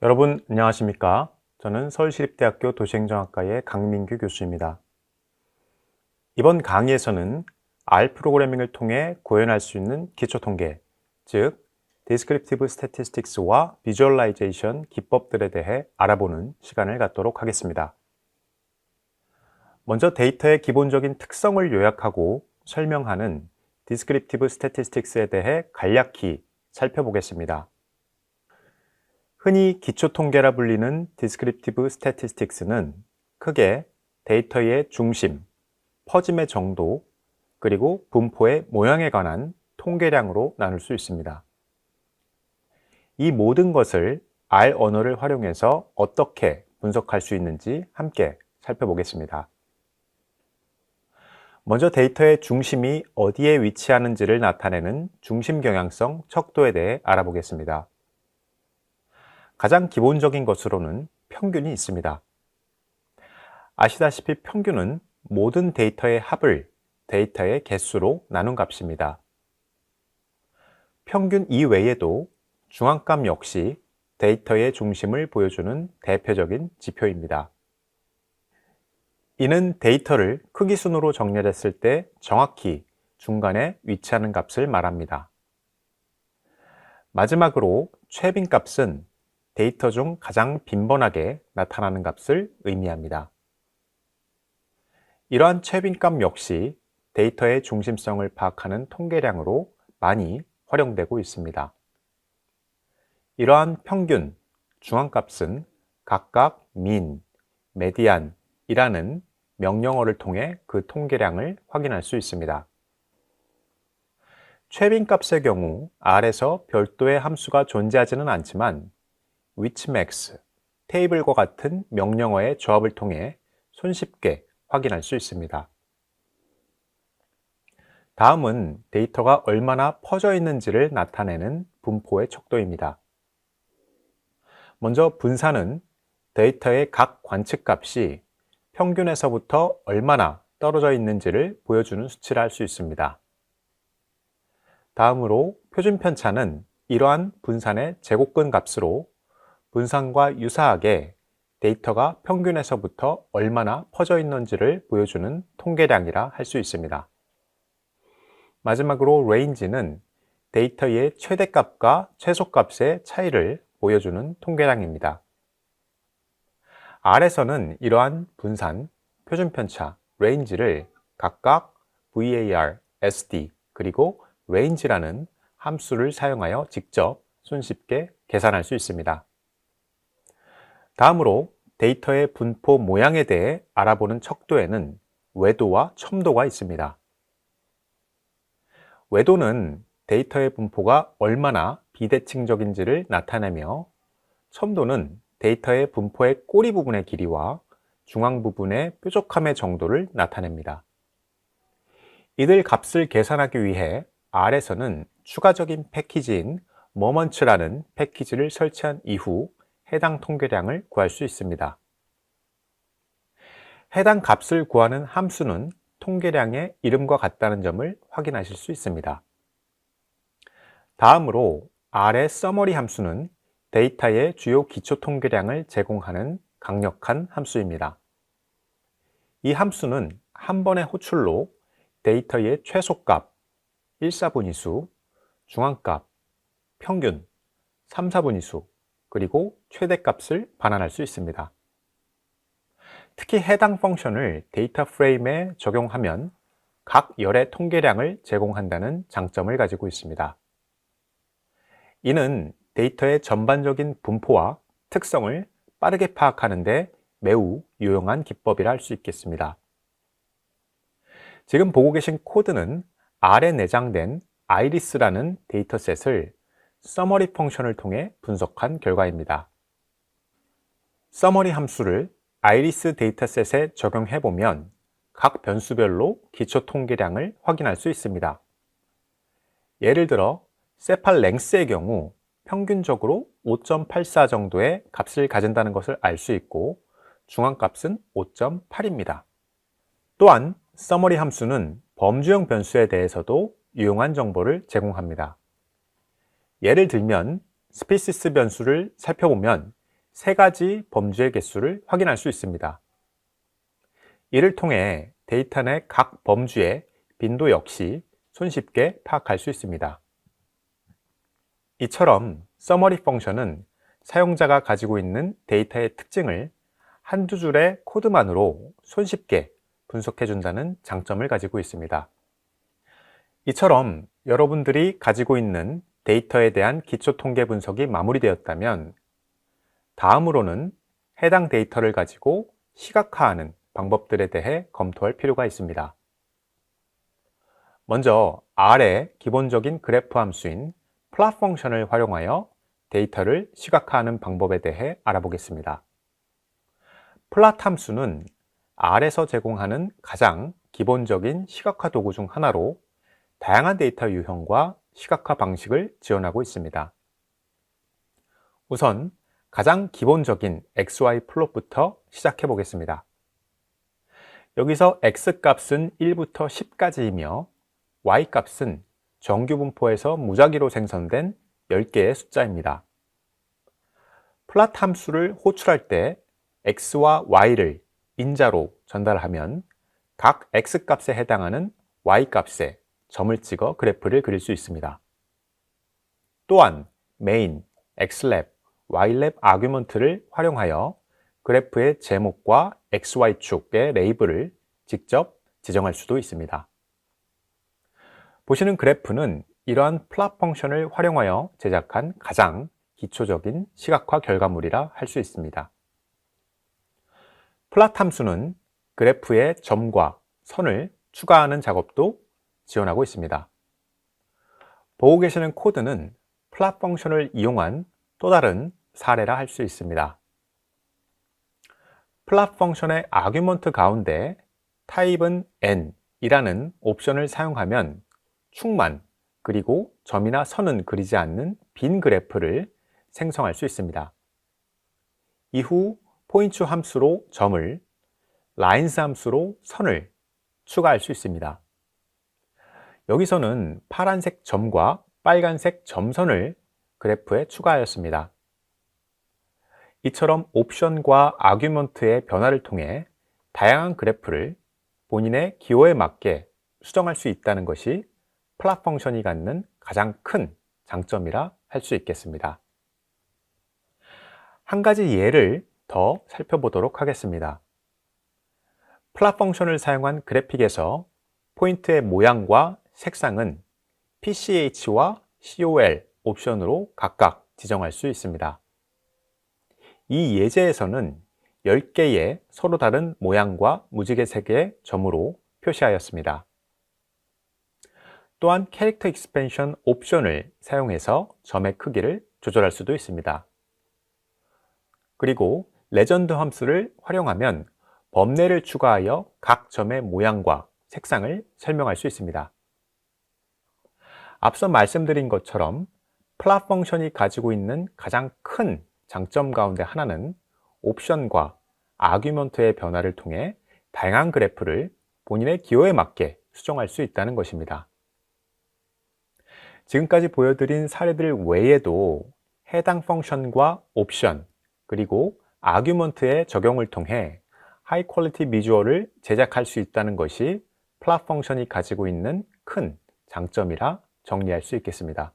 여러분 안녕하십니까? 저는 서울시립대학교 도시행정학과의 강민규 교수입니다. 이번 강의에서는 R 프로그래밍을 통해 구현할 수 있는 기초통계, 즉 Descriptive Statistics와 Visualization 기법들에 대해 알아보는 시간을 갖도록 하겠습니다. 먼저 데이터의 기본적인 특성을 요약하고 설명하는 Descriptive Statistics에 대해 간략히 살펴보겠습니다. 흔히 기초통계라 불리는 Descriptive Statistics는 크게 데이터의 중심, 퍼짐의 정도, 그리고 분포의 모양에 관한 통계량으로 나눌 수 있습니다. 이 모든 것을 R 언어를 활용해서 어떻게 분석할 수 있는지 함께 살펴보겠습니다. 먼저 데이터의 중심이 어디에 위치하는지를 나타내는 중심 경향성 척도에 대해 알아보겠습니다. 가장 기본적인 것으로는 평균이 있습니다. 아시다시피 평균은 모든 데이터의 합을 데이터의 개수로 나눈 값입니다. 평균 이외에도 중앙값 역시 데이터의 중심을 보여주는 대표적인 지표입니다. 이는 데이터를 크기 순으로 정렬했을 때 정확히 중간에 위치하는 값을 말합니다. 마지막으로 최빈값은 데이터 중 가장 빈번하게 나타나는 값을 의미합니다. 이러한 최빈값 역시 데이터의 중심성을 파악하는 통계량으로 많이 활용되고 있습니다. 이러한 평균, 중앙값은 각각 mean, median이라는 명령어를 통해 그 통계량을 확인할 수 있습니다. 최빈값의 경우 R에서 별도의 함수가 존재하지는 않지만 whichmax, 테이블과 같은 명령어의 조합을 통해 손쉽게 확인할 수 있습니다. 다음은 데이터가 얼마나 퍼져 있는지를 나타내는 분포의 척도입니다. 먼저 분산은 데이터의 각 관측값이 평균에서부터 얼마나 떨어져 있는지를 보여주는 수치를 할 수 있습니다. 다음으로 표준편차는 이러한 분산의 제곱근 값으로 분산과 유사하게 데이터가 평균에서부터 얼마나 퍼져 있는지를 보여주는 통계량이라 할 수 있습니다. 마지막으로 range는 데이터의 최대값과 최소값의 차이를 보여주는 통계량입니다. R에서는 이러한 분산, 표준편차, range를 각각 var, sd, 그리고 range라는 함수를 사용하여 직접 손쉽게 계산할 수 있습니다. 다음으로 데이터의 분포 모양에 대해 알아보는 척도에는 외도와 첨도가 있습니다. 외도는 데이터의 분포가 얼마나 비대칭적인지를 나타내며 첨도는 데이터의 분포의 꼬리 부분의 길이와 중앙 부분의 뾰족함의 정도를 나타냅니다. 이들 값을 계산하기 위해 R에서는 추가적인 패키지인 moments라는 패키지를 설치한 이후 해당 통계량을 구할 수 있습니다. 해당 값을 구하는 함수는 통계량의 이름과 같다는 점을 확인하실 수 있습니다. 다음으로 R의 summary 함수는 데이터의 주요 기초 통계량을 제공하는 강력한 함수입니다. 이 함수는 한 번의 호출로 데이터의 최소값, 1/4분위수, 중앙값, 평균, 3/4분위수, 그리고 최대값을 반환할 수 있습니다. 특히 해당 펑션을 데이터 프레임에 적용하면 각 열의 통계량을 제공한다는 장점을 가지고 있습니다. 이는 데이터의 전반적인 분포와 특성을 빠르게 파악하는 데 매우 유용한 기법이라 할 수 있겠습니다. 지금 보고 계신 코드는 R에 내장된 iris라는 데이터셋을 summary 펑션을 통해 분석한 결과입니다. summary 함수를 iris 데이터셋에 적용해보면 각 변수별로 기초 통계량을 확인할 수 있습니다. 예를 들어 세팔 랭스의 경우 평균적으로 5.84 정도의 값을 가진다는 것을 알 수 있고 중앙값은 5.8입니다. 또한 summary 함수는 범주형 변수에 대해서도 유용한 정보를 제공합니다. 예를 들면 스피시스 변수를 살펴보면 3가지 범주의 개수를 확인할 수 있습니다. 이를 통해 데이터 내 각 범주의 빈도 역시 손쉽게 파악할 수 있습니다. 이처럼 서머리 펑션은 사용자가 가지고 있는 데이터의 특징을 한두 줄의 코드만으로 손쉽게 분석해 준다는 장점을 가지고 있습니다. 이처럼 여러분들이 가지고 있는 데이터에 대한 기초 통계 분석이 마무리되었다면 다음으로는 해당 데이터를 가지고 시각화하는 방법들에 대해 검토할 필요가 있습니다. 먼저 R의 기본적인 그래프 함수인 plot 펑션을 활용하여 데이터를 시각화하는 방법에 대해 알아보겠습니다. plot 함수는 R에서 제공하는 가장 기본적인 시각화 도구 중 하나로 다양한 데이터 유형과 시각화 방식을 지원하고 있습니다. 우선 가장 기본적인 XY 플롯부터 시작해 보겠습니다. 여기서 X 값은 1부터 10까지이며 Y 값은 정규 분포에서 무작위로 생성된 10개의 숫자입니다. 플롯 함수를 호출할 때 X와 Y를 인자로 전달하면 각 X 값에 해당하는 Y 값에 점을 찍어 그래프를 그릴 수 있습니다. 또한 main, xlab, ylab 아규먼트를 활용하여 그래프의 제목과 XY축의 레이블을 직접 지정할 수도 있습니다. 보시는 그래프는 이러한 플롯 펑션을 활용하여 제작한 가장 기초적인 시각화 결과물이라 할 수 있습니다. 플롯 함수는 그래프에 점과 선을 추가하는 작업도 지원하고 있습니다. 보고 계시는 코드는 플롯 펑션을 이용한 또 다른 사례라 할 수 있습니다. 플롯 펑션의 아규먼트 가운데 타입은 n이라는 옵션을 사용하면 축만 그리고 점이나 선은 그리지 않는 빈 그래프를 생성할 수 있습니다. 이후 포인트 함수로 점을, 라인스 함수로 선을 추가할 수 있습니다. 여기서는 파란색 점과 빨간색 점선을 그래프에 추가하였습니다. 이처럼 옵션과 아규먼트의 변화를 통해 다양한 그래프를 본인의 기호에 맞게 수정할 수 있다는 것이 플롯 펑션이 갖는 가장 큰 장점이라 할 수 있겠습니다. 한 가지 예를 더 살펴보도록 하겠습니다. 플롯 펑션을 사용한 그래픽에서 포인트의 모양과 색상은 PCH와 COL 옵션으로 각각 지정할 수 있습니다. 이 예제에서는 10개의 서로 다른 모양과 무지개색의 점으로 표시하였습니다. 또한 캐릭터 익스펜션 옵션을 사용해서 점의 크기를 조절할 수도 있습니다. 그리고 레전드 함수를 활용하면 범례를 추가하여 각 점의 모양과 색상을 설명할 수 있습니다. 앞서 말씀드린 것처럼 플롯 펑션이 가지고 있는 가장 큰 장점 가운데 하나는 옵션과 아규먼트의 변화를 통해 다양한 그래프를 본인의 기호에 맞게 수정할 수 있다는 것입니다. 지금까지 보여드린 사례들 외에도 해당 펑션과 옵션 그리고 아규먼트의 적용을 통해 하이 퀄리티 비주얼을 제작할 수 있다는 것이 플롯 펑션이 가지고 있는 큰 장점이라 정리할 수 있겠습니다.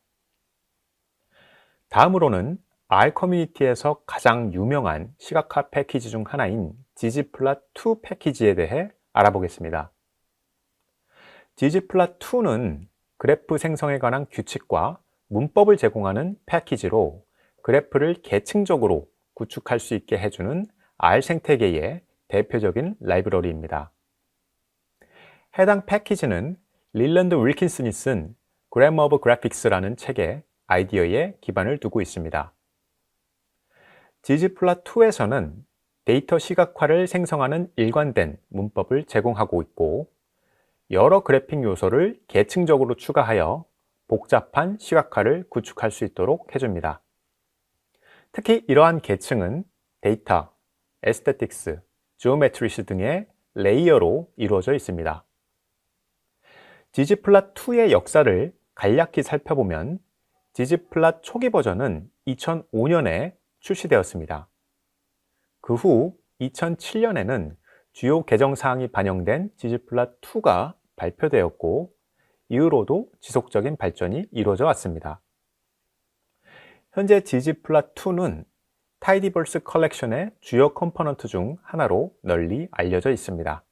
다음으로는 R 커뮤니티에서 가장 유명한 시각화 패키지 중 하나인 ggplot2 패키지에 대해 알아보겠습니다. ggplot2는 그래프 생성에 관한 규칙과 문법을 제공하는 패키지로 그래프를 계층적으로 구축할 수 있게 해주는 R 생태계의 대표적인 라이브러리입니다. 해당 패키지는 릴랜드 윌킨슨이 쓴 Grammar of Graphics라는 책의 아이디어에 기반을 두고 있습니다. ggplot2에서는 데이터 시각화를 생성하는 일관된 문법을 제공하고 있고 여러 그래픽 요소를 계층적으로 추가하여 복잡한 시각화를 구축할 수 있도록 해줍니다. 특히 이러한 계층은 데이터, 에스테틱스, 지오메트리스 등의 레이어로 이루어져 있습니다. ggplot2의 역사를 간략히 살펴보면 ggplot 초기 버전은 2005년에 출시되었습니다. 그 후 2007년에는 주요 개정사항이 반영된 ggplot2가 발표되었고 이후로도 지속적인 발전이 이루어져 왔습니다. 현재 ggplot2는 타이디버스 컬렉션의 주요 컴포넌트 중 하나로 널리 알려져 있습니다.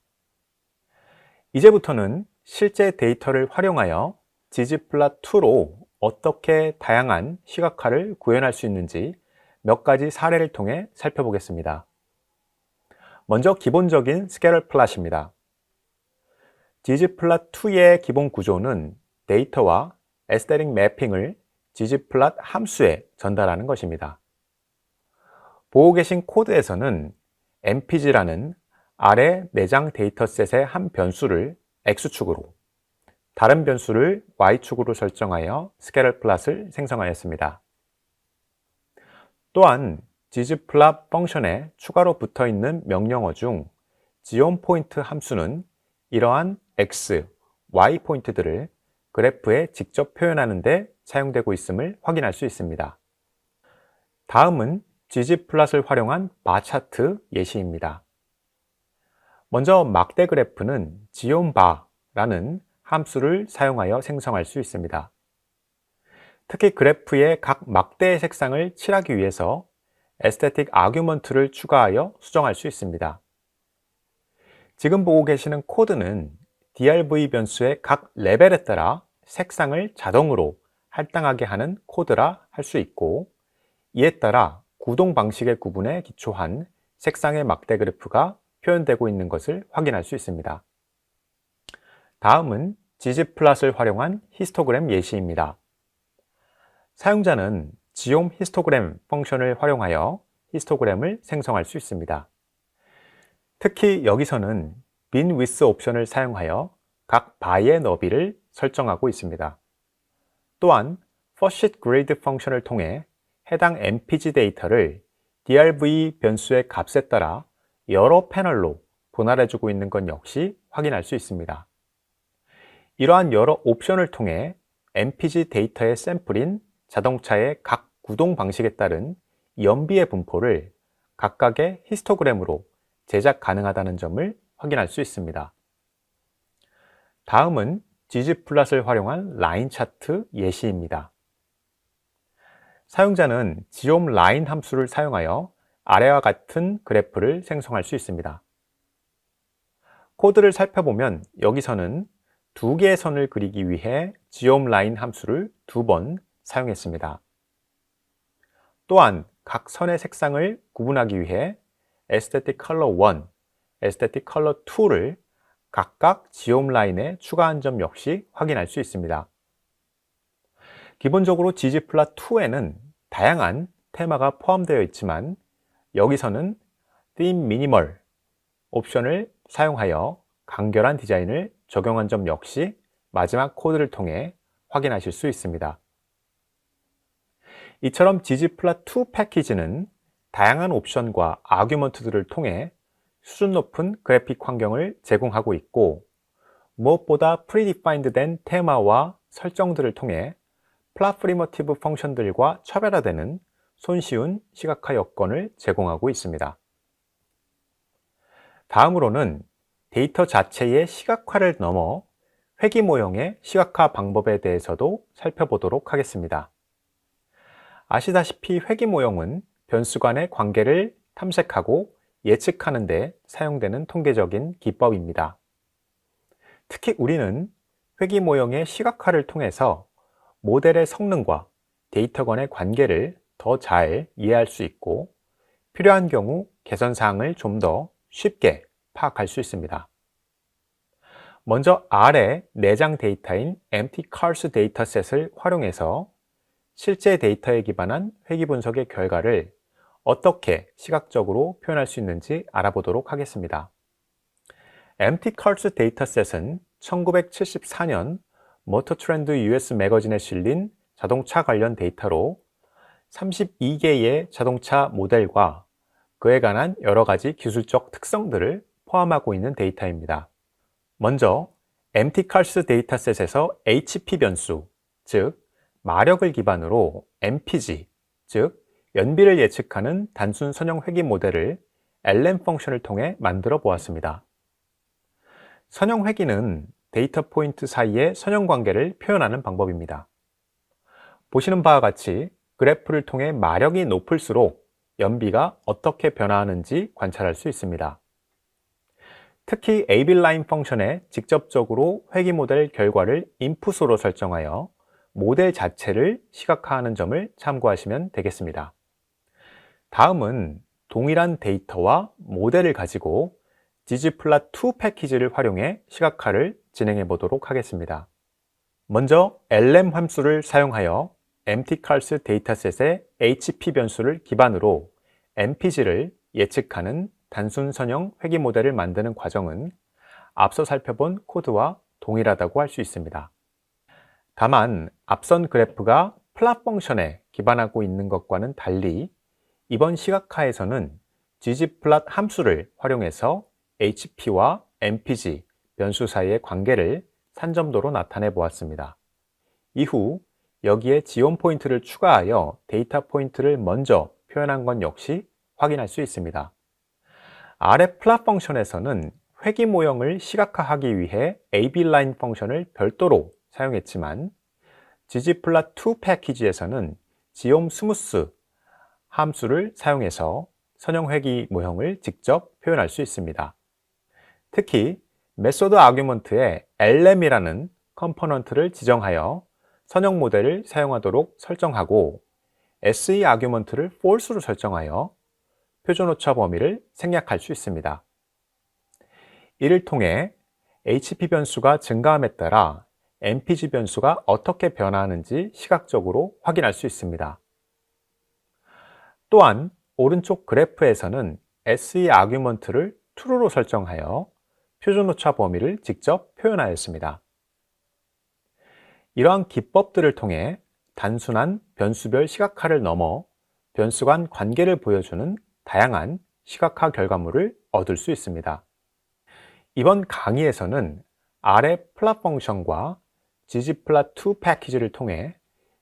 이제부터는 실제 데이터를 활용하여 ggplot2로 어떻게 다양한 시각화를 구현할 수 있는지 몇 가지 사례를 통해 살펴보겠습니다. 먼저 기본적인 스캐럴 플롯입니다. ggplot2의 기본 구조는 데이터와 에스테릭 매핑을 ggplot 함수에 전달하는 것입니다. 보고 계신 코드에서는 mpg라는 아래 내장 데이터셋의 한 변수를 x축으로, 다른 변수를 y축으로 설정하여 스캐럴 플롯을 생성하였습니다. 또한 ggplot 펑션에 추가로 붙어 있는 명령어 중 geonPoint 함수는 이러한 x, y 포인트들을 그래프에 직접 표현하는 데 사용되고 있음을 확인할 수 있습니다. 다음은 ggplot을 활용한 바 차트 예시입니다. 먼저 막대 그래프는 geonBar라는 함수를 사용하여 생성할 수 있습니다. 특히 그래프의 각 막대의 색상을 칠하기 위해서 에스테틱 아규먼트를 추가하여 수정할 수 있습니다. 지금 보고 계시는 코드는 drv 변수의 각 레벨에 따라 색상을 자동으로 할당하게 하는 코드라 할 수 있고, 이에 따라 구동 방식의 구분에 기초한 색상의 막대 그래프가 표현되고 있는 것을 확인할 수 있습니다. 다음은 ggplot을 활용한 히스토그램 예시입니다. 사용자는 geomHistogram 펑션을 활용하여 히스토그램을 생성할 수 있습니다. 특히 여기서는 binWidth 옵션을 사용하여 각 바의 너비를 설정하고 있습니다. 또한 firstSheetGrid 펑션을 통해 해당 mpg 데이터를 drv 변수의 값에 따라 여러 패널로 분할해주고 있는 것 역시 확인할 수 있습니다. 이러한 여러 옵션을 통해 mpg 데이터의 샘플인 자동차의 각 구동 방식에 따른 연비의 분포를 각각의 히스토그램으로 제작 가능하다는 점을 확인할 수 있습니다. 다음은 ggplot을 활용한 라인 차트 예시입니다. 사용자는 geomLine 함수를 사용하여 아래와 같은 그래프를 생성할 수 있습니다. 코드를 살펴보면 여기서는 두 개의 선을 그리기 위해 geomLine 함수를 2번 사용했습니다. 또한 각 선의 색상을 구분하기 위해 aesthetic color 1, aesthetic color 2를 각각 geomLine에 추가한 점 역시 확인할 수 있습니다. 기본적으로 ggplot2에는 다양한 테마가 포함되어 있지만 여기서는 theme minimal 옵션을 사용하여 간결한 디자인을 적용한 점 역시 마지막 코드를 통해 확인하실 수 있습니다. 이처럼 ggplot2 패키지는 다양한 옵션과 아규먼트들을 통해 수준 높은 그래픽 환경을 제공하고 있고, 무엇보다 predefined 된 테마와 설정들을 통해 플롯 프리미티브 펑션들과 차별화되는 손쉬운 시각화 여건을 제공하고 있습니다. 다음으로는 데이터 자체의 시각화를 넘어 회귀 모형의 시각화 방법에 대해서도 살펴보도록 하겠습니다. 아시다시피 회귀 모형은 변수 간의 관계를 탐색하고 예측하는 데 사용되는 통계적인 기법입니다. 특히 우리는 회귀 모형의 시각화를 통해서 모델의 성능과 데이터 간의 관계를 더 잘 이해할 수 있고, 필요한 경우 개선 사항을 좀 더 쉽게 파악할 수 있습니다. 먼저 아래 내장 데이터인 empty-cars 데이터셋을 활용해서 실제 데이터에 기반한 회귀 분석의 결과를 어떻게 시각적으로 표현할 수 있는지 알아보도록 하겠습니다. empty-cars 데이터셋은 1974년 모터 트렌드 US 매거진에 실린 자동차 관련 데이터로 32개의 자동차 모델과 그에 관한 여러 가지 기술적 특성들을 포함하고 있는 데이터입니다. 먼저 empty-cars 데이터셋에서 HP 변수, 즉 마력을 기반으로 MPG, 즉 연비를 예측하는 단순 선형 회귀 모델을 lm 펑션을 통해 만들어 보았습니다. 선형 회귀는 데이터 포인트 사이의 선형 관계를 표현하는 방법입니다. 보시는 바와 같이 그래프를 통해 마력이 높을수록 연비가 어떻게 변화하는지 관찰할 수 있습니다. 특히 ABline 펑션에 직접적으로 회귀 모델 결과를 인풋으로 설정하여 모델 자체를 시각화하는 점을 참고하시면 되겠습니다. 다음은 동일한 데이터와 모델을 가지고 ggplot2 패키지를 활용해 시각화를 진행해 보도록 하겠습니다. 먼저 lm 함수를 사용하여 mtcars 데이터셋의 HP 변수를 기반으로 mpg를 예측하는 단순 선형 회귀 모델을 만드는 과정은 앞서 살펴본 코드와 동일하다고 할 수 있습니다. 다만 앞선 그래프가 플롯 펑션에 기반하고 있는 것과는 달리 이번 시각화에서는 ggplot 함수를 활용해서 HP와 MPG 변수 사이의 관계를 산점도로 나타내 보았습니다. 이후 여기에 지온 포인트를 추가하여 데이터 포인트를 먼저 표현한 건 역시 확인할 수 있습니다. 아래 플롯 펑션에서는 회귀 모형을 시각화하기 위해 ABline 펑션을 별도로 사용했지만 ggplot2 패키지에서는 지옴 스무스 함수를 사용해서 선형 회귀 모형을 직접 표현할 수 있습니다. 특히 메소드 아규먼트에 lm이라는 컴포넌트를 지정하여 선형 모델을 사용하도록 설정하고 se 아규먼트를 false로 설정하여 표준 오차 범위를 생략할 수 있습니다. 이를 통해 HP 변수가 증가함에 따라 MPG 변수가 어떻게 변화하는지 시각적으로 확인할 수 있습니다. 또한 오른쪽 그래프에서는 SE 아규먼트를 true로 설정하여 표준 오차 범위를 직접 표현하였습니다. 이러한 기법들을 통해 단순한 변수별 시각화를 넘어 변수 간 관계를 보여주는 다양한 시각화 결과물을 얻을 수 있습니다. 이번 강의에서는 아래 플롯 펑션과 ggplot2 패키지를 통해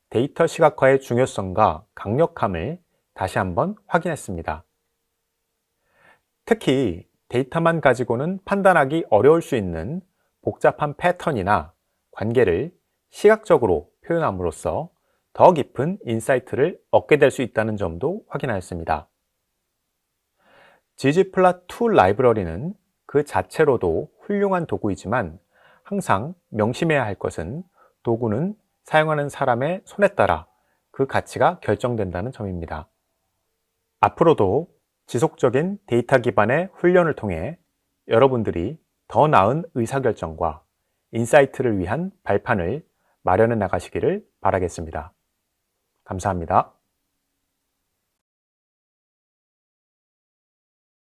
데이터 시각화의 중요성과 강력함을 다시 한번 확인했습니다. 특히 데이터만 가지고는 판단하기 어려울 수 있는 복잡한 패턴이나 관계를 시각적으로 표현함으로써 더 깊은 인사이트를 얻게 될 수 있다는 점도 확인하였습니다. ggplot2 라이브러리는 그 자체로도 훌륭한 도구이지만 항상 명심해야 할 것은 도구는 사용하는 사람의 손에 따라 그 가치가 결정된다는 점입니다. 앞으로도 지속적인 데이터 기반의 훈련을 통해 여러분들이 더 나은 의사결정과 인사이트를 위한 발판을 마련해 나가시기를 바라겠습니다. 감사합니다.